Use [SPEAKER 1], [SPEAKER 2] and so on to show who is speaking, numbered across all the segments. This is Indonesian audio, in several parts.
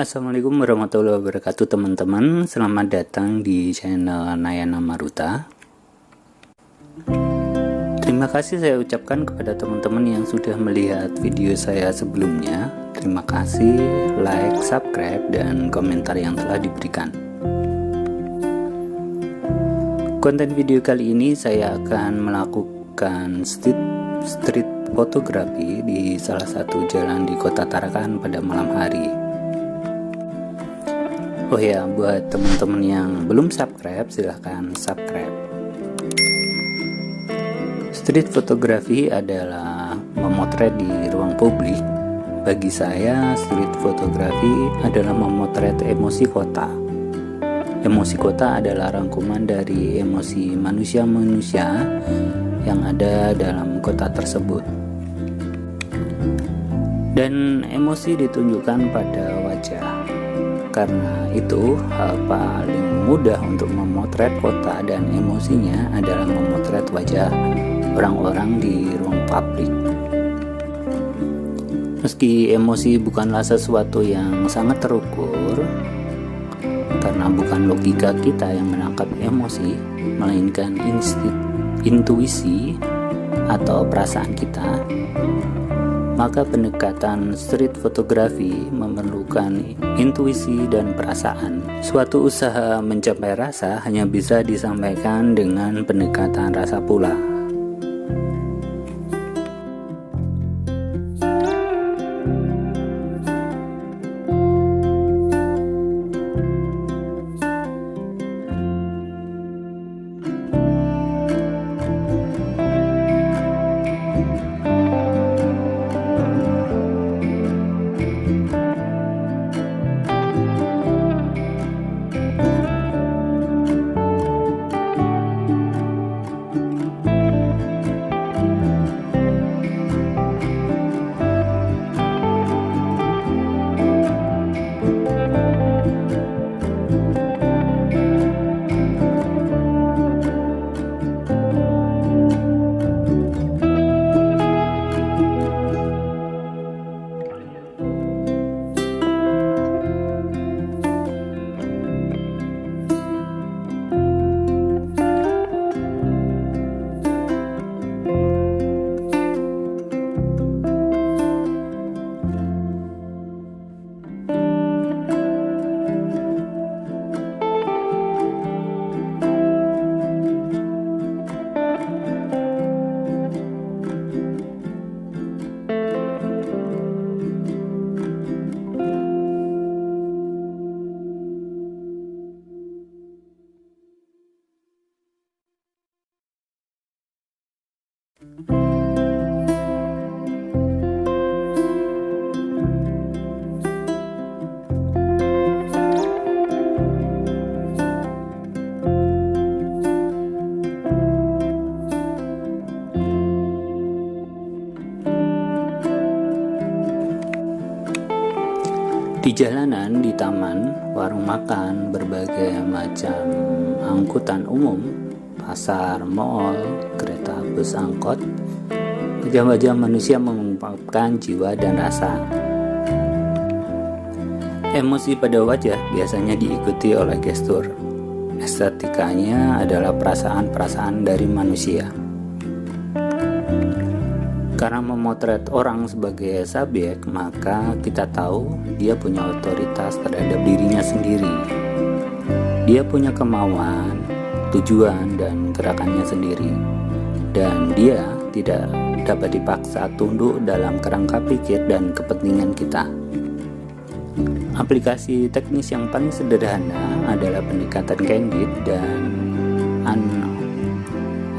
[SPEAKER 1] Assalamualaikum warahmatullahi wabarakatuh teman-teman. Selamat datang di channel Nayana Maruta. Terima kasih saya ucapkan kepada teman-teman yang sudah melihat video saya sebelumnya. Terima kasih, like, subscribe, dan komentar yang telah diberikan. Konten video kali ini saya akan melakukan street fotografi di salah satu jalan di Kota Tarakan pada malam hari. Oh ya, buat teman-teman yang belum subscribe, silahkan subscribe. Street fotografi adalah memotret di ruang publik. Bagi saya, street fotografi adalah memotret emosi kota. Emosi kota adalah rangkuman dari emosi manusia-manusia yang ada dalam kota tersebut. Dan emosi ditunjukkan pada wajah. Karena itu, hal paling mudah untuk memotret kota dan emosinya adalah memotret wajah orang-orang di ruang publik. Meski emosi bukanlah sesuatu yang sangat terukur, karena bukan logika kita yang menangkap emosi, melainkan intuisi atau perasaan kita, maka pendekatan street fotografi memerlukan intuisi dan perasaan. Suatu usaha mencapai rasa hanya bisa disampaikan dengan pendekatan rasa pula. Di jalanan, di taman, warung makan, berbagai macam angkutan umum, pasar, mal, kereta, bus, angkot, wajah-wajah manusia mengungkapkan jiwa dan rasa. Emosi pada wajah biasanya diikuti oleh gestur. Estetikanya adalah perasaan-perasaan dari manusia. Karena memotret orang sebagai subjek, maka kita tahu dia punya otoritas terhadap dirinya sendiri. Dia punya kemauan, tujuan, dan gerakannya sendiri. Dan dia tidak dapat dipaksa tunduk dalam kerangka pikir dan kepentingan kita. Aplikasi teknis yang paling sederhana adalah pendekatan candid dan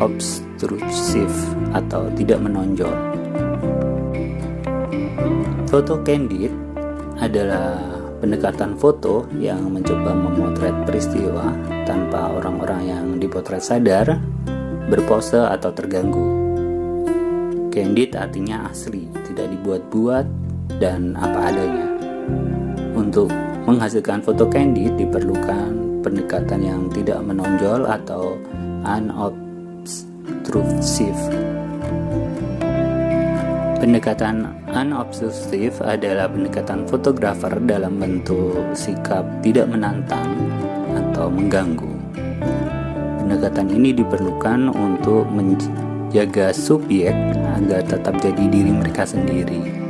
[SPEAKER 1] unobtrusive atau tidak menonjol. Foto candid adalah pendekatan foto yang mencoba memotret peristiwa tanpa orang-orang yang dipotret sadar, berpose atau terganggu. Candid artinya asli, tidak dibuat-buat dan apa adanya. Untuk menghasilkan foto candid diperlukan pendekatan yang tidak menonjol atau unobtrusive. Pendekatan unobtrusif adalah pendekatan fotografer dalam bentuk sikap tidak menantang atau mengganggu. Pendekatan ini diperlukan untuk menjaga subjek agar tetap jadi diri mereka sendiri.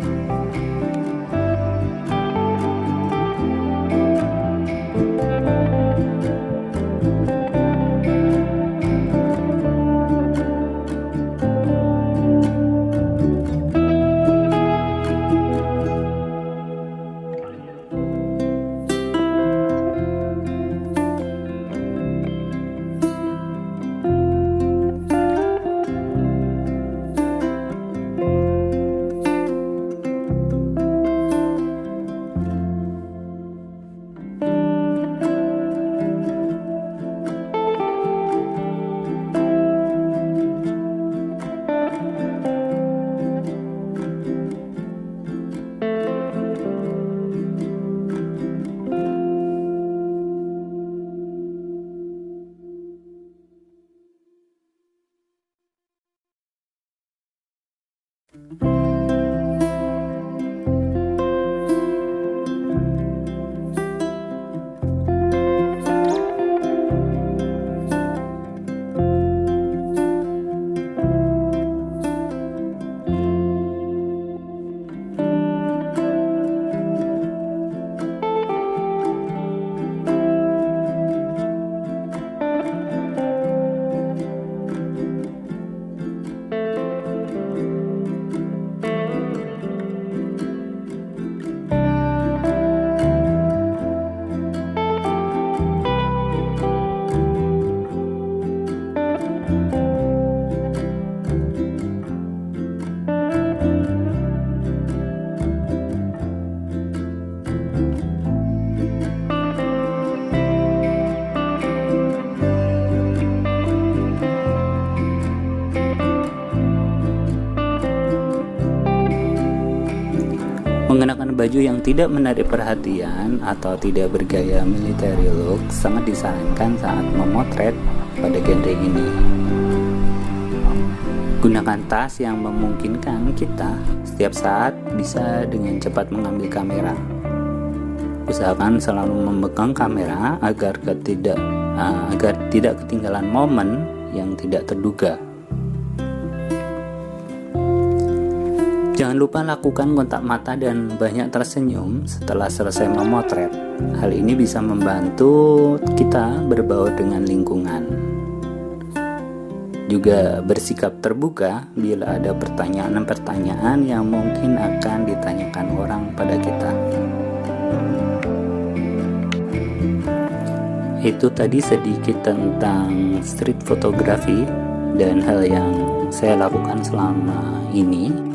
[SPEAKER 1] Mengenakan baju yang tidak menarik perhatian atau tidak bergaya military look sangat disarankan saat memotret pada genre ini. Gunakan tas yang memungkinkan kita setiap saat bisa dengan cepat mengambil kamera. Usahakan selalu memegang kamera agar tidak ketinggalan momen yang tidak terduga. Jangan lupa lakukan kontak mata dan banyak tersenyum setelah selesai memotret. Hal ini bisa membantu kita berbaur dengan lingkungan. Juga bersikap terbuka bila ada pertanyaan-pertanyaan yang mungkin akan ditanyakan orang pada kita. Itu tadi sedikit tentang street photography dan hal yang saya lakukan selama ini.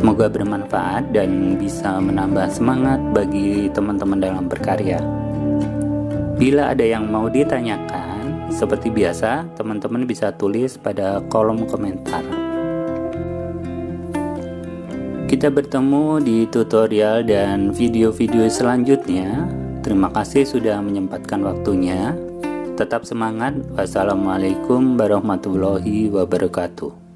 [SPEAKER 1] Semoga bermanfaat dan bisa menambah semangat bagi teman-teman dalam berkarya. Bila ada yang mau ditanyakan, seperti biasa, teman-teman bisa tulis pada kolom komentar. Kita bertemu di tutorial dan video-video selanjutnya. Terima kasih sudah menyempatkan waktunya. Tetap semangat. Wassalamualaikum warahmatullahi wabarakatuh.